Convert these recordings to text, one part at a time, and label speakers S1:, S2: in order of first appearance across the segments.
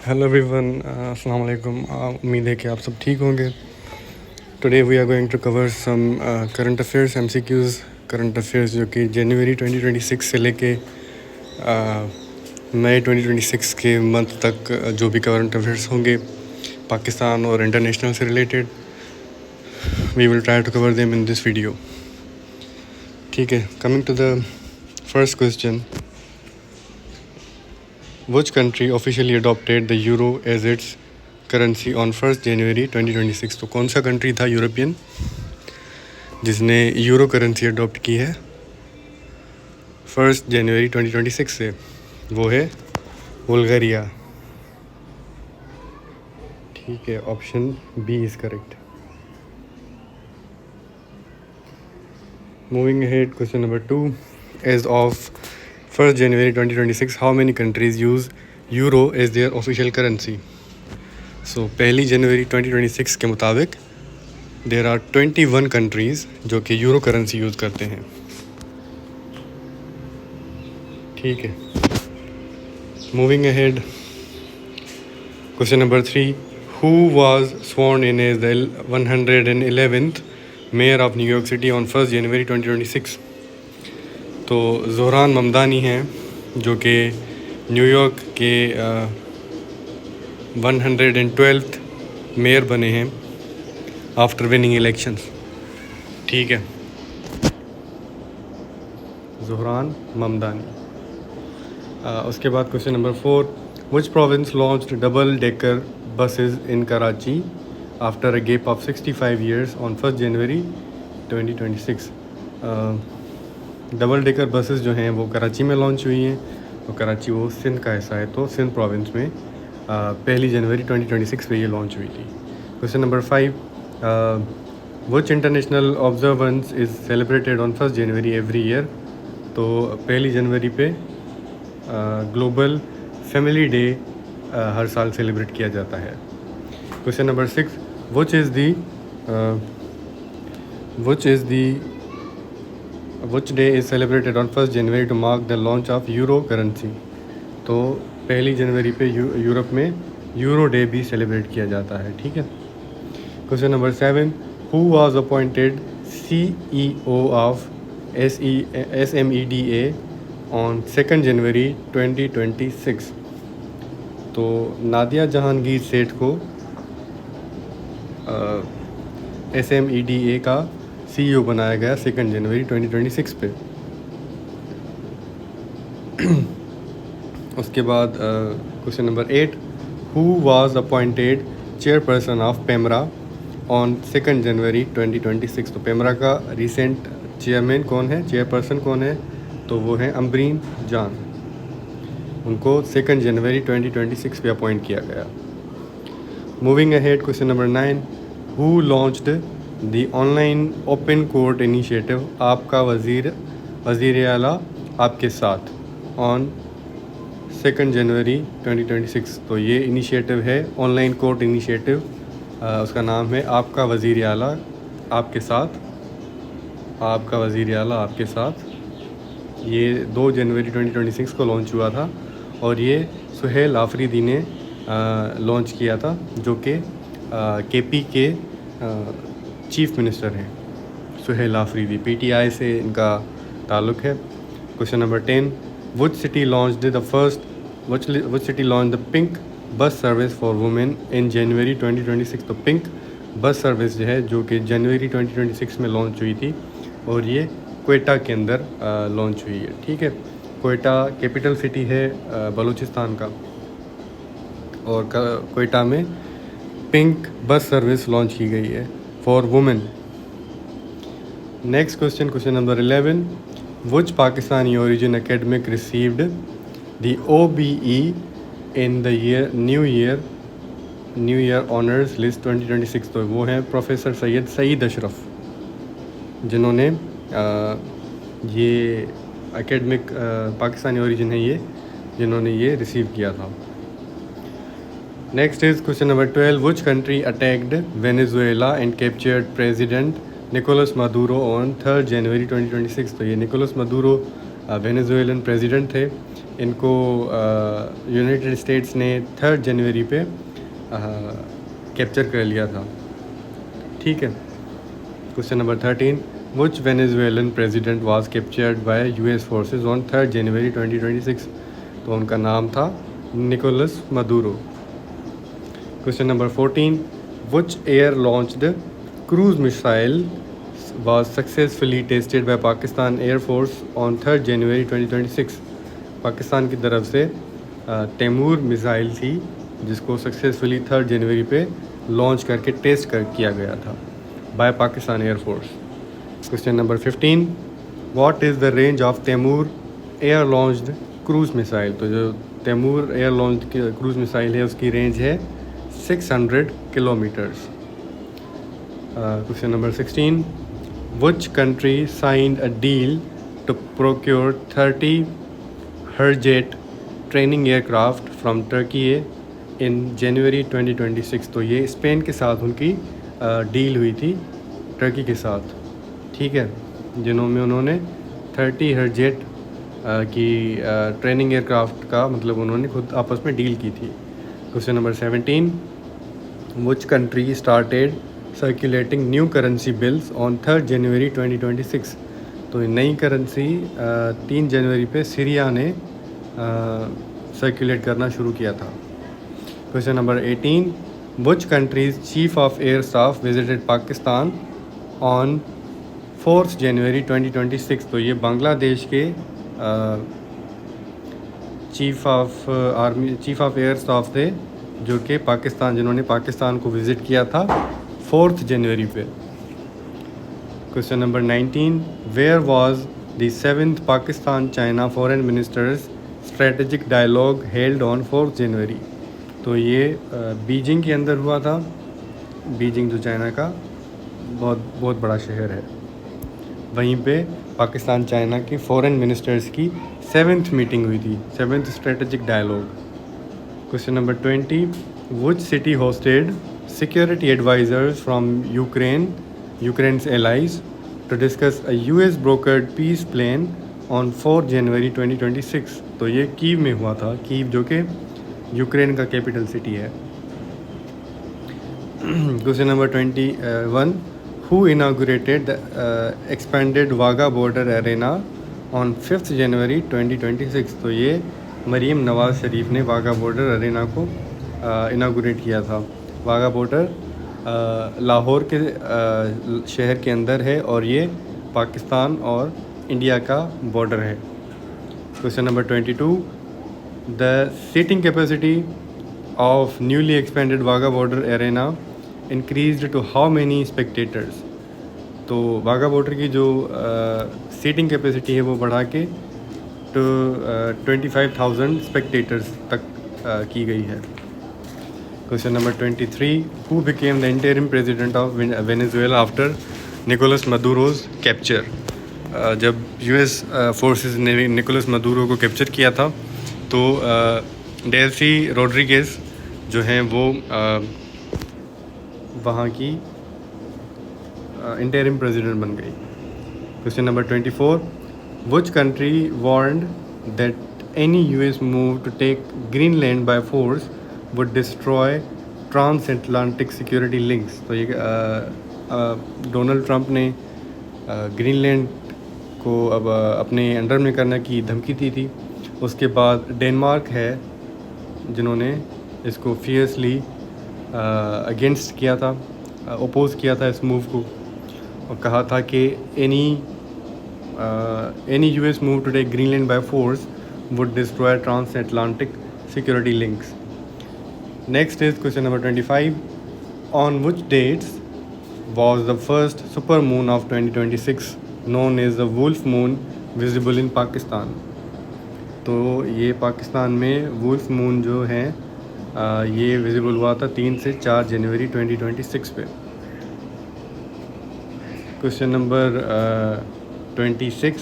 S1: Hello everyone, अस्सलाम वालेकुम। उम्मीद है कि आप सब ठीक होंगे। Today we are going to cover some current affairs, MCQs current affairs जो कि जनवरी 2026 से लेके मई 2026 के मंथ तक जो भी करंट अफेयर्स होंगे पाकिस्तान और इंटरनेशनल से related, we will try to cover them in this video. ठीक है, coming to the first question, Which country officially adopted the euro as its currency on 1st January 2026? तो कौन सा कंट्री था European जिसने यूरो करेंसी अडॉप्ट की है 1st January 2026 से? वो है बुल्गारिया। ठीक है, option B is correct. Moving ahead, question number 2, as of 1st January 2026, how many countries use euro as their official currency? So 1 January 2026 के मुताबिक देर आर 21 कंट्रीज़ जो कि यूरो करेंसी यूज़ करते हैं। ठीक है, moving ahead, question number 3, who was स्worn in as the 111th mayor of New York city on 1st January 2026? तो ज़ोहरान ममदानी हैं जो कि न्यूयॉर्क के 112th मेयर बने हैं आफ्टर विनिंग इलेक्शंस। ठीक है, ज़ोहरान ममदानी। उसके बाद question number 4, which province launched double decker buses in Karachi after a gap of 65 years on 1st January 2026? Double decker buses जो हैं वो कराची में लॉन्च हुई हैं, और कराची वो सिंध का हिस्सा है, तो सिंध प्रोविंस में 1 जनवरी 2026 पे ये लॉन्च हुई थी। Question number 5, which international observance is celebrated on 1st January every year? तो 1 जनवरी पे ग्लोबल फैमिली डे हर साल सेलिब्रेट किया जाता है। Question number 6, which day is celebrated on 1st January to mark the launch of euro currency? तो 1 जनवरी पे Europe में euro day भी सेलिब्रेट किया जाता है। ठीक है, question number 7, who was appointed CEO of SMEDA on 2nd जनवरी 2026? तो नादिया जहांगीर सेठ को SMEDA का CEO बनाया गया 2nd जनवरी 2026 पे। उसके बाद question number 8, who was appointed chairperson of PEMRA on 2nd जनवरी 2026? तो पेमरा का रिसेंट चेयरमैन कौन है, चेयरपर्सन कौन है? तो वो है अम्बरीन जान। उनको 2nd जनवरी 2026 पे अपॉइंट किया गया। Moving ahead, question number 9, who launched the online open court initiative आपका वज़ीर आला आपके साथ ऑन 2nd जनवरी 2026? तो ये इनिशिएटिव है ऑनलाइन कोर्ट इनिशिएटिव, उसका नाम है आपका वज़ीर आला आपके साथ, आपका वज़ीर आला आपके साथ। ये 2 जनवरी 2026 को लॉन्च हुआ था, और ये सुहेल आफरीदी ने लॉन्च किया था, जो कि KP के चीफ मिनिस्टर हैं। सुहेल आफरीदी PTI से इनका ताल्लुक़ है। Question number 10, which city launched the pink bus service for women in January 2026? तो पिंक बस सर्विस जो है, जो कि जनवरी 2026 में लॉन्च हुई थी, और ये क्वेटा के अंदर लॉन्च हुई है। ठीक है, क्वेटा कैपिटल सिटी है बलूचिस्तान का, और क्वेटा में पिंक बस सर्विस लॉन्च की गई है for women. Next question, question number 11, which Pakistani origin academic received the OBE in the new year honours list 2026? तो वो हैं प्रोफेसर सईद अशरफ, जिन्होंने ये एकेडमिक पाकिस्तानी ओरिजिन है ये, जिन्होंने ये रिसीव किया था। Next is question number 12, which country attacked Venezuela and captured president Nicolas Maduro on 3rd जनवरी 2026? तो ये निकोलस मादुरो वेनेजुएलन प्रेसिडेंट थे इनको यूनाइटेड स्टेट्स ने 3 जनवरी पे कैप्चर कर लिया था। ठीक है। Question number 13, which Venezuelan president was captured by US forces on 3 January 2026? तो उनका नाम था Nicolas Maduro. Question number 14, which air launched cruise missile was successfully tested by Pakistan Air Force on 3 January 2026? Pakistan की तरफ से तैमूर मिसाइल थी जिसको successfully 3 जनवरी पे लॉन्च करके टेस्ट किया गया था by Pakistan air force. Question number 15, what is the range of Taimur air launched cruise missile? तो जो Taimur air launch cruise missile है उसकी रेंज है 600 kilometres. Question number 16, which country signed a deal to procure 30 Herjet training aircraft from Turkey in January 2026? तो ये Spain के साथ उनकी डील हुई थी टर्की के साथ। ठीक है, जिन्होंने उन्होंने 30 हर्जेट की ट्रेनिंग एयरक्राफ्ट का मतलब उन्होंने खुद आपस में डील की थी। Question number 17, which country started circulating new currency bills on 3 January 2026? तो नई करेंसी 3 जनवरी पे सीरिया ने सर्कुलेट करना शुरू किया था। Question number 18, which countries chief of air staff visited Pakistan on 4 जनवरी 2026? तो ये बांग्लादेश के चीफ ऑफ एयर स्टाफ थे जो कि जिन्होंने पाकिस्तान को विज़िट किया था 4 जनवरी पे। Question number 19, where was the 7th Pakistan China foreign ministers strategic dialogue held on 4 January? तो ये बीजिंग के अंदर हुआ था। बीजिंग जो चाइना का बहुत बड़ा शहर है, वहीं पे पाकिस्तान चाइना के फॉरेन मिनिस्टर्स की 7th मीटिंग हुई थी, 7th strategic dialogue. Question number 20, which city hosted security advisors from Ukraine's allies to discuss a US brokered peace plan on 4 January 2026? तो ये कीव में हुआ था, कीव जो कि यूक्रेन का कैपिटल सिटी है। Question number 21, who inaugurated the expanded Wagah border arena on 5 January 2026? तो ये मरीम नवाज़ शरीफ ने वाघा बॉर्डर एरेना को इनागुरेट किया था। वाघा बॉर्डर लाहौर के शहर के अंदर है और ये पाकिस्तान और इंडिया का बॉर्डर है। Question number 22, the seating capacity of newly expanded Wagah border arena increased to how many spectators? तो वाघा बॉर्डर की जो सीटिंग कैपेसिटी है वो बढ़ा के तो 25,000 स्पेक्टेटर्स तक की गई है। Question number 23, who became the interim president of Venezuela after Nicolas Maduro's capture? जब यूएस फोर्सेस ने निकोलस मदुरो को कैप्चर किया था तो डेल्सी रोड्रिगेज जो हैं वो वहाँ की इंटरिम प्रेसिडेंट बन गई। Question number 24, which country warned that any US move to take Greenland by force would destroy transatlantic security links? तो ये डोनाल्ड ट्रंप ने ग्रीनलैंड को अब अपने अंडर में करने की धमकी दी थी। उसके बाद डेनमार्क है जिन्होंने इसको फियर्सली अगेंस्ट किया था, अपोज किया था इस मूव को और कहा था कि any US move to take Greenland by force would destroy transatlantic security links. Next is question number 25. On which dates was the first super moon of 2026 known as the wolf moon visible in Pakistan? तो ये पाकिस्तान में wolf moon जो है ये visible हुआ था 3 से 4 जनवरी 2026 पे। Question number 26,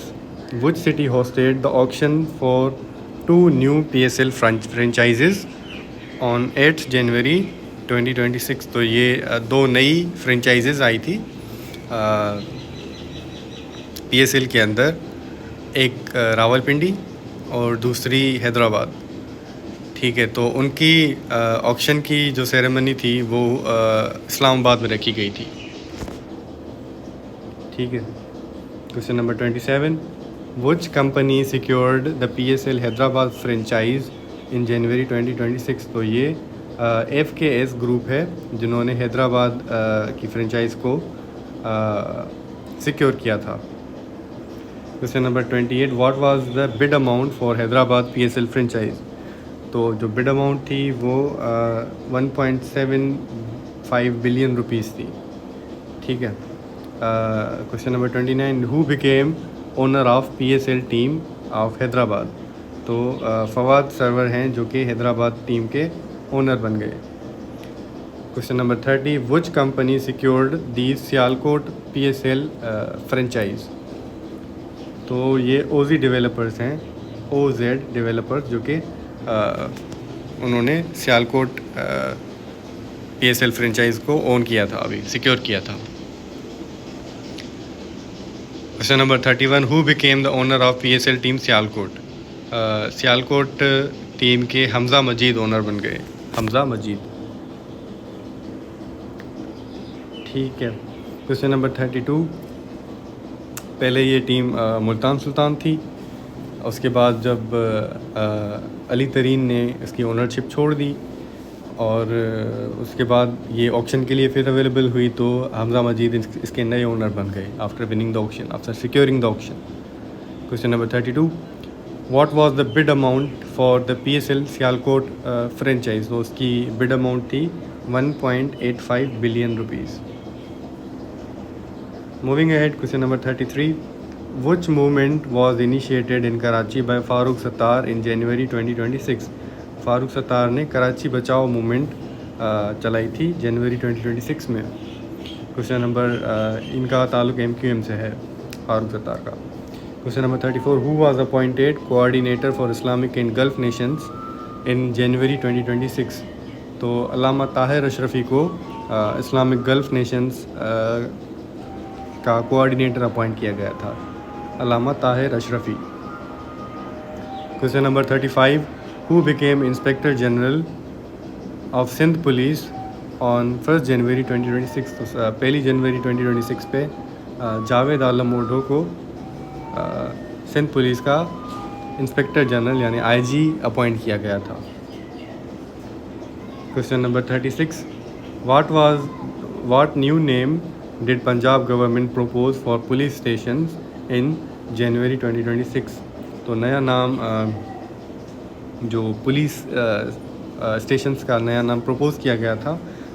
S1: which city hosted the auction for 2 new PSL franchises on 8 जनवरी 2026? तो ये 2 नई फ्रेंचाइजेज़ आई थी PSL के अंदर, एक रावलपिंडी और दूसरी हैदराबाद। ठीक है, तो उनकी ऑक्शन की जो सेरेमनी थी वो इस्लामाबाद में रखी गई थी। ठीक है, question number 27, which company secured the PSL Hyderabad franchise in January 2026। तो ये FKS ग्रुप है जिन्होंने हैदराबाद की फ्रेंचाइज को सिक्योर किया था। Question number 28, what was the bid amount for Hyderabad PSL franchise. तो जो बिड अमाउंट थी वो 1.75 बिलियन रुपीज़ थी। ठीक है, question number 29, who became owner of PSL team of Hyderabad. तो फवाद सरवर हैं जो कि हैदराबाद टीम के ओनर बन गए। क्वेश्चन नंबर 30, विच कंपनी सिक्योर्ड दी सियालकोट PSL फ्रेंचाइज। तो ये OZ डेवलपर्स हैं, OZ डेवलपर्स, जो कि उन्होंने सियालकोट PSL फ्रेंचाइज को ओन किया था, अभी सिक्योर किया था। Question number 31, who became the owner of PSL team Sialkot. Sialkot team के हमज़ा मजीद ओनर बन गए, हमज़ा मजीद। ठीक है, क्वेश्चन नंबर 32, पहले ये टीम मुल्तान सुल्तान थी, उसके बाद जब अली तरीन ने इसकी ओनरशिप छोड़ दी और उसके बाद ये ऑक्शन के लिए फिर अवेलेबल हुई, तो हमज़ा मजीद इसके नए ओनर बन गए after winning the auction, after securing the auction. Question number 32, what was the bid amount for the PSL Sialkot franchise. तो उसकी बिड अमाउंट थी 1.85 billion rupees. Moving ahead, question number 33, which movement was initiated in Karachi by Farooq Sattar in January 2026। Farooq Sattar ने कराची बचाओ movement चलाई थी जनवरी 2026 में। Question number इनका ताल्लुक MQM से है, फारूक सत्तार का। Question number 34, who was appointed coordinator for Islamic and Gulf nations in January 2026। तो अल्लामा ताहिर अशरफ़ी को इस्लामिक गल्फ नेशंस का कोऑर्डिनेटर अपॉइंट किया गया था, Allama Tahir Ashrafi. Question number 35, who became inspector general of Sindh police on 1 January 2026। तो 1 जनवरी 2026 पे जावेद आलम ओढो को सिंध पुलिस का इंस्पेक्टर जनरल यानी IG अपॉइंट किया गया था। Question number 36, what new name did Punjab government propose for police station in January 2026। तो नया नाम जो पुलिस स्टेशंस का नया नाम प्रपोज किया गया था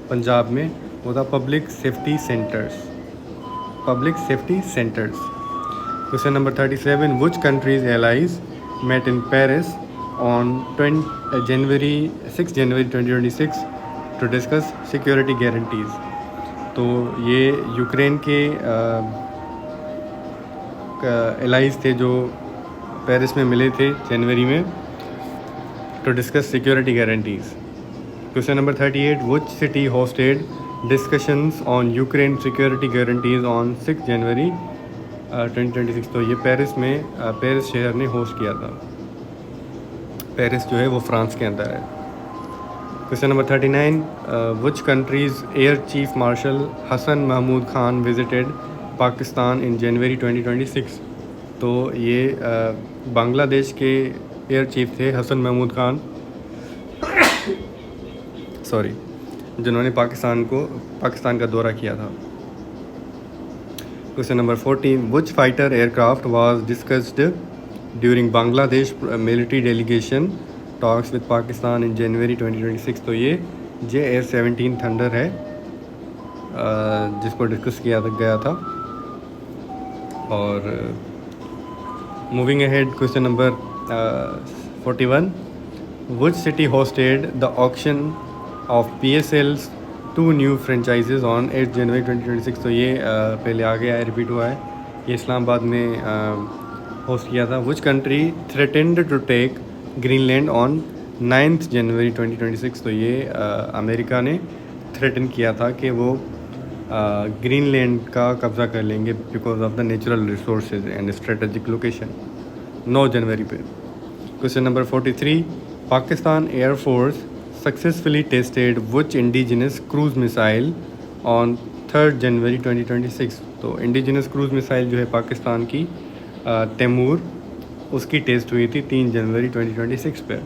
S1: पंजाब में, वो था public safety centres, public safety centres. Question number 37, which countries allies met in Paris on 6 January 2026 to discuss security guarantees. तो ये यूक्रेन के एलाइज थे जो पेरिस में मिले थे जनवरी में to discuss security guarantees. Question number 38, which city hosted discussions on Ukraine security guarantees on 6 January 2026। तो ये पेरिस में पेरिस शहर ने होस्ट किया था। पेरिस जो है वो फ्रांस के अंदर है। Question number 39, which countries air chief marshal Hasan Mahmood Khan visited Pakistan in January 2026। तो ये बांग्लादेश के एयर चीफ थे हसन महमूद खान सॉरी, जिन्होंने पाकिस्तान का दौरा किया था। Question number 40, which fighter aircraft was discussed during Bangladesh military delegation talks with Pakistan in January 2026। तो ये JF-17 थंडर है जिसको डिस्कस किया गया था। और moving ahead, question number 41, which city hosted the auction of PSL's 2 new franchises on 8 जनवरी 2026। तो ये पहले आ गया है, रिपीट हुआ है, ये इस्लामाबाद में होस्ट किया था। Which country threatened to take Greenland on 9 January 2026। तो ये अमेरिका ने थ्रेटन किया था कि वो ग्रीनलैंड का कब्ज़ा कर लेंगे because of the natural resources and strategic location 9 जनवरी पे। Question number 43, Pakistan air force successfully tested which indigenous cruise missile on 3 January 2026। तो इंडिजिनस क्रूज मिसाइल जो है पाकिस्तान की तैमूर, उसकी टेस्ट हुई थी 3 जनवरी 2026 पे।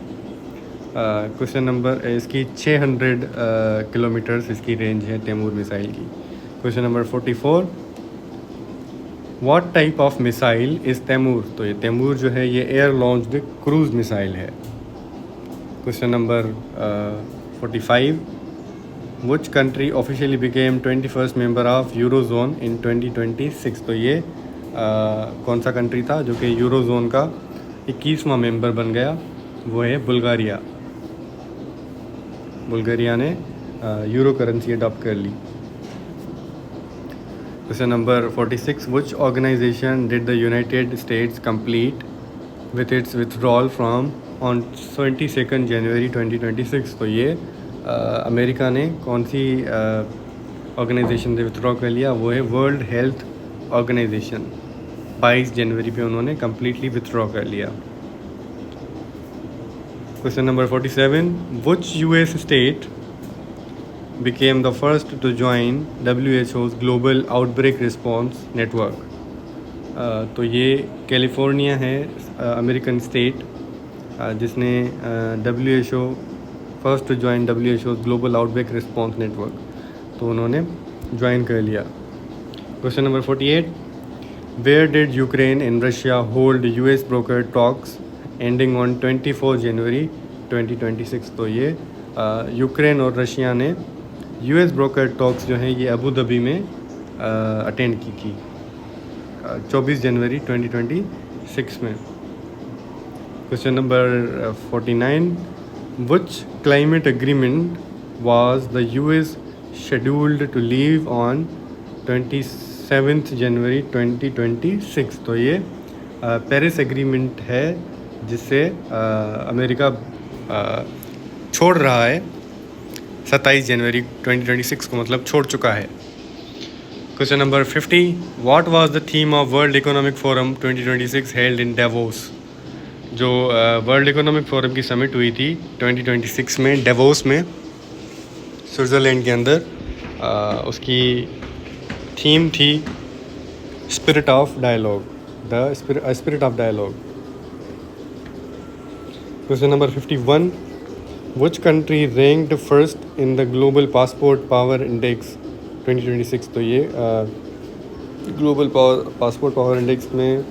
S1: क्वेश्चन नंबर इसकी 600 किलोमीटर्स इसकी रेंज है तैमूर मिसाइल की। Question number 44, what type of missile is Taimur. तो ये तैमूर जो है ये एयर लॉन्च्ड क्रूज मिसाइल है। Question number 45, which country officially became 21st member of Eurozone in 2026। तो ये कौन सा कंट्री था जो कि यूरोजोन का 21वां मेंबर बन गया, वो है बुल्गारिया। बुल्गारिया ने यूरो करेंसी अडॉप्ट कर ली। Question number 46, which organisation did the United States complete with its withdrawal from on 22 January 2026। तो ये अमेरिका ने कौन सी ऑर्गेनाइजेशन से विथड्रॉ कर लिया, वो है वर्ल्ड हेल्थ ऑर्गेनाइजेशन। 22 जनवरी पे उन्होंने कम्प्लीटली विथड्रॉ कर लिया। Question number 47, which US state became the first to join WHO's Global Outbreak Response Network। तो ये कैलिफोर्निया है अमेरिकन स्टेट जिसने WHO first to join WHO's global outbreak response network, तो उन्होंने ज्वाइन कर लिया। Question number 48, where did Ukraine and Russia hold US broker talks ending on 24 जनवरी 2026। तो ये यूक्रेन और रशिया ने US ब्रोकर टॉक्स जो है ये अबू धाबी में अटेंड की थी 24 जनवरी 2026 में। Question number 49, which climate agreement was the US scheduled to leave on 27 January 2026। तो ये पेरिस एग्रीमेंट है जिससे अमेरिका छोड़ रहा है 27 जनवरी 2026 को, मतलब छोड़ चुका है। Question number 50, what was the theme of world economic forum 2026 held in Davos. जो वर्ल्ड इकोनॉमिक फोरम की समिट हुई थी 2026 में डेवोस में, स्विट्ज़रलैंड के अंदर, उसकी थीम थी spirit of dialogue, the spirit of dialogue. Question number 51, which country ranked first in the global passport power index 2026। तो ये ग्लोबल पासपोर्ट पावर इंडेक्स में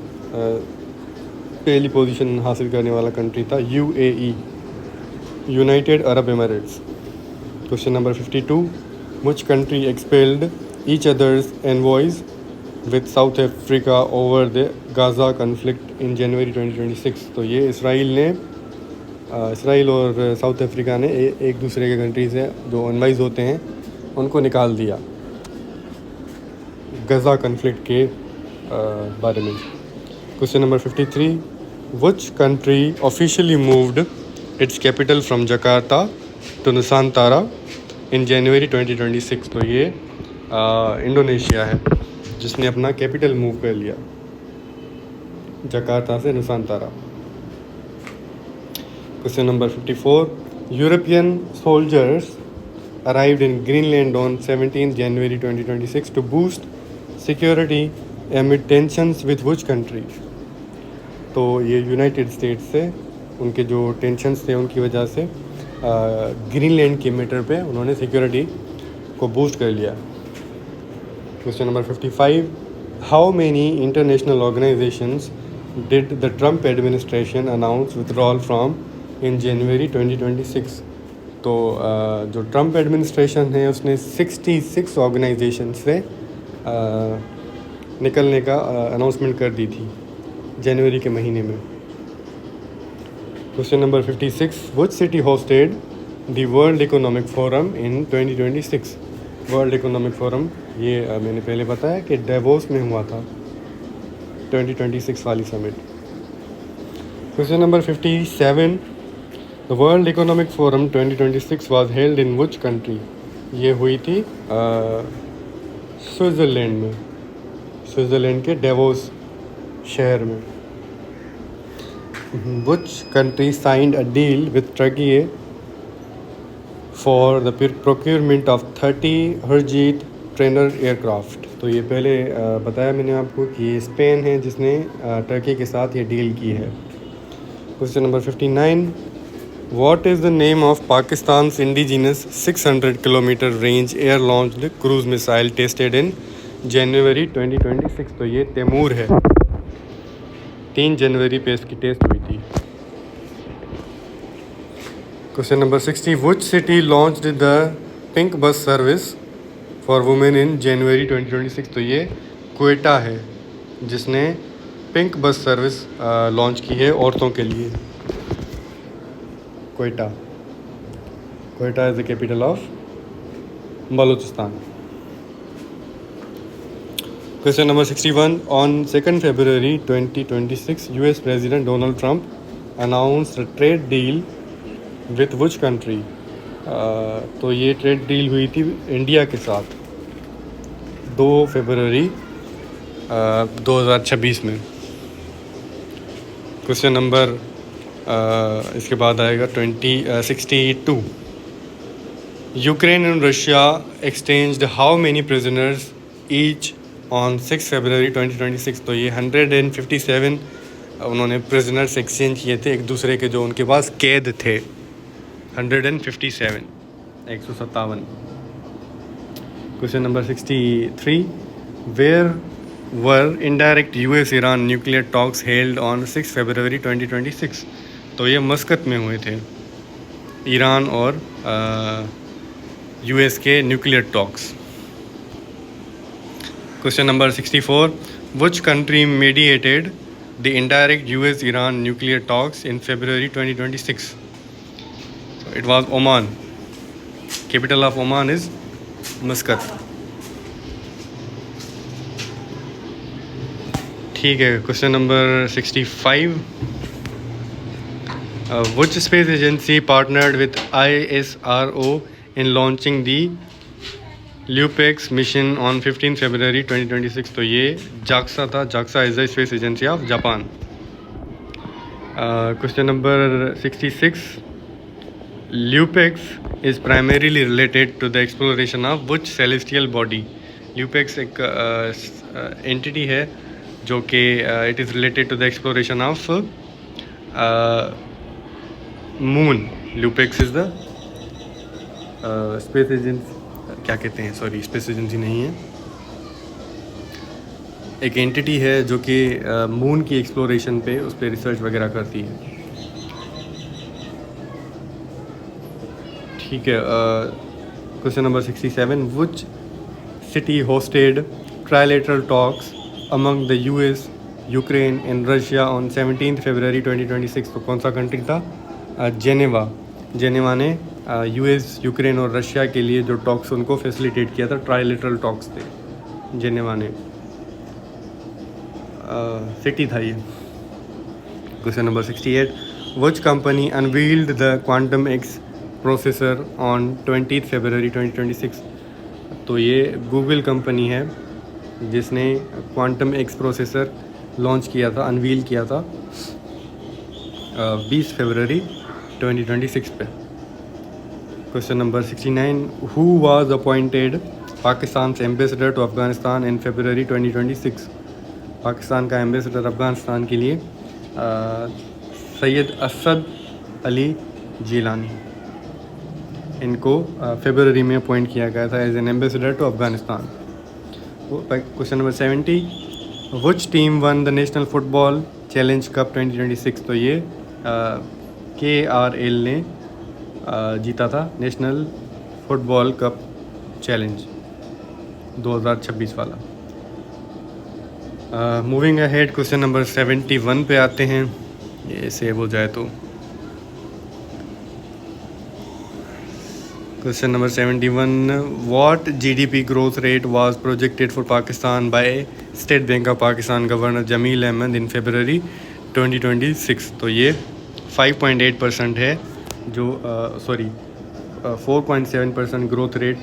S1: पहली पोजीशन हासिल करने वाला कंट्री था UAE, United Arab Emirates. Question number 52, which country expelled each others envoys with South Africa over the Gaza conflict in January 2026। तो ये इसराइल और साउथ अफ्रीका ने एक दूसरे के कंट्री से जो एनवाइज होते हैं उनको निकाल दिया गाज़ा कन्फ्लिक्ट के बारे में। Question number 53, which country officially moved its capital from Jakarta to Nusantara in January 2026। तो ये इंडोनेशिया है जिसने अपना कैपिटल मूव कर लिया जकार्ता से Nusantara. Question number 54, European soldiers arrived in Greenland on 17 January 2026 to boost security amid tensions with which country। तो ये यूनाइटेड स्टेट्स से उनके जो टेंशन्स थे उनकी वजह से ग्रीनलैंड के मैटर पे उन्होंने सिक्योरिटी को बूस्ट कर लिया। Question number 55, how many international organisations did the Trump administration announce withdrawal from in January 2026। तो जो ट्रम्प एडमिनिस्ट्रेशन है उसने 66 ऑर्गेनाइजेशन से निकलने का अनाउंसमेंट कर दी थी जनवरी के महीने में। Question number 56, which city hosted the world economic forum in 2026। World economic forum ये मैंने पहले बताया कि डेवोस में हुआ था 2026 वाली summit. Question number 57, the world economic forum 2026 was held in which country. ये हुई थी स्विट्ज़रलैंड में, स्विट्ज़रलैंड के डेवोस शहर में। Which country signed a deal with Turkey for the procurement of 30 Harjeet trainer aircraft? तो ये पहले बताया मैंने आपको कि ये स्पेन है जिसने टर्की के साथ ये डील की है। Question number 59, What is the name of Pakistan's indigenous 600 kilometer range air launched cruise missile tested in January 2026? तो ये तैमूर है। 3 जनवरी पे इसकी टेस्ट हुई थी। Question number 60, Which city launched the pink bus service for women in January 2026? तो ये क्वेटा है जिसने पिंक बस सर्विस लॉन्च की है औरतों के लिए। Quetta is the capital of Balochistan. Question number 61, on 2 February 2026 US president Donald Trump announced trade deal with which country? तो ये ट्रेड डील हुई थी इंडिया के साथ 2 फरवरी 2026 में। क्वेश्चन नंबर इसके बाद आएगा 62, Ukraine and Russia exchanged how many prisoners each on 6 February 2026? तो ये 157 उन्होंने प्रिजनर्स एक्सचेंज किए थे एक दूसरे के जो उनके पास कैद थे। 157। Question number 63, where were indirect US Iran nuclear talks held on 6 February 2026? तो ये मस्कत में हुए थे ईरान और US के nuclear talks. Question number 64, which country mediated the indirect US Iran nuclear talks in February 2026? It was Oman. Capital of Oman is मस्कत। ठीक है। Question number 65, which space agency partnered with ISRO in launching the LUPEX mission on 15 February 2026? तो ये JAXA था। JAXA is the space agency of Japan. Question number 66, LUPEX is primarily related to the exploration of which celestial body? LUPEX एक entity है जो कि it is related to the exploration of moon. LUPEX is the space agency, क्या कहते हैं, sorry space agency नहीं है, एक एंटिटी है जो कि मून की एक्सप्लोरेशन पे उस पर रिसर्च वगैरह करती है। ठीक है। Question number 67, which city hosted trilateral talks among the US, Ukraine and Russia on 17 February 2026? तो कौन सा कंट्री था? जेनेवा ने US, यूक्रेन और रशिया के लिए जो टॉक्स उनको फैसिलिटेट किया था, ट्राइलेटरल टॉक्स थे। जेनेवा ने सिटी था ये। Question number 68, which company unveiled the quantum x processor on 20 February 2026? तो ये गूगल कंपनी है जिसने क्वांटम एक्स प्रोसेसर लॉन्च किया था, अनवील किया था 20 फरवरी 2026 पे। Question number 69, who was appointed Pakistan ambassador to Afghanistan in February 2026? Pakistan का एम्बेसडर अफ़गानिस्तान के लिए सैयद असद अली जिलानी, इनको फरवरी में अपॉइंट किया गया था as an ambassador to Afghanistan. Question number 70, which team won the national football challenge cup 2026? तो ये KRL ने जीता था नेशनल फुटबॉल कप चैलेंज 2026 वाला। मूविंग अहेड, क्वेश्चन नंबर 71 पे आते हैं, ये सेव हो जाए तो। Question number 71, what GDP growth rate was projected for Pakistan by state bank of Pakistan governor Jameel Ahmed in February 2026? तो ये 5.8% है, जो 4.7% ग्रोथ रेट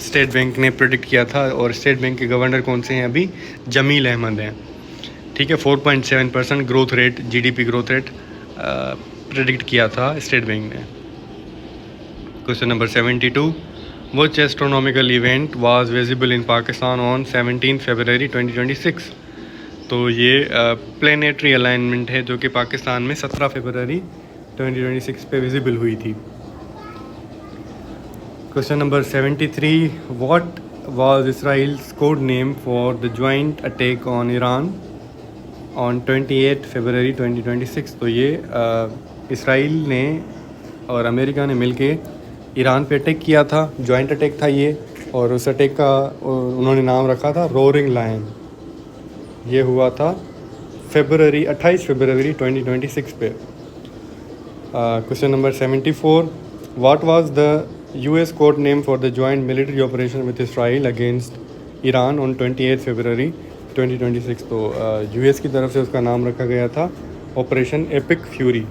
S1: स्टेट बैंक ने प्रेडिक्ट किया था। और स्टेट बैंक के गवर्नर कौन से हैं अभी? जमील अहमद हैं। ठीक है, 4.7% growth rate, GDP growth rate predict किया था स्टेट बैंक ने। Question number 72, which astronomical event was visible in Pakistan on 17 फरवरी 2026। तो ये प्लेनेटरी अलाइनमेंट है जो कि पाकिस्तान में 17 फरवरी 2026 पे विजिबल हुई थी। Question number 73, what was Israel's code name for the joint attack on Iran on 28 फरवरी 2026। तो ये इसराइल ने और अमेरिका ने मिलके ईरान पे अटैक किया था, जॉइंट अटैक था ये, और उस अटैक का उन्होंने नाम रखा था रोरिंग लायन। ये हुआ था 28 फरवरी 2026 पे। Question number 74, what was the US code name for the joint military operation with Israel against Iran on 28 फरवरी 2026। तो यूएस की तरफ से उसका नाम रखा गया था ऑपरेशन एपिक फ्यूरी।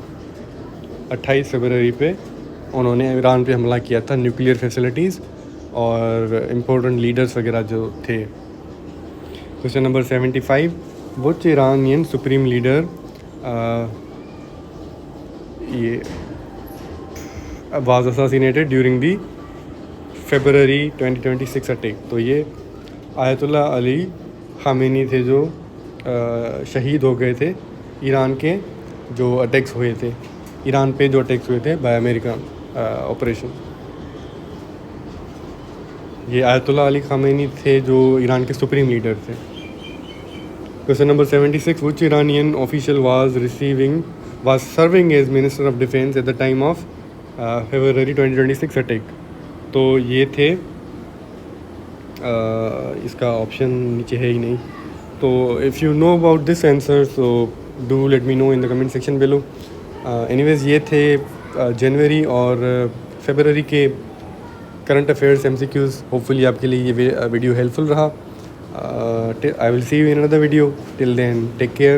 S1: 28 फरवरी पे उन्होंने ईरान पे हमला किया था, न्यूक्लियर फैसिलिटीज़ और इम्पोर्टेंट लीडर्स वगैरह जो थे। Question number 75, which Iranian supreme leader ये was assassinated during the February 2026 attack. तो ये आयतुल्ला अली खामेनी थे जो शहीद हो गए थे ईरान के जो अटैक्स हुए थे, ईरान पे जो अटैक्स हुए थे बाय अमेरिका ऑपरेशन। ये आयतुल्ला अली खामेनी थे जो ईरान के सुप्रीम लीडर थे। Question number 76, which Iranian official was serving as minister of defence at the time of February 2026 attack. तो ये थे इसका ऑप्शन नीचे है ही नहीं। तो if you know about this answer so do let me know in the comment section below. Anyways ये थे जनवरी और फरवरी के करंट अफेयर्स MCQs। होपफुली आपके लिए ये वीडियो हेल्पफुल रहा। I will see you in another video. Till then take care.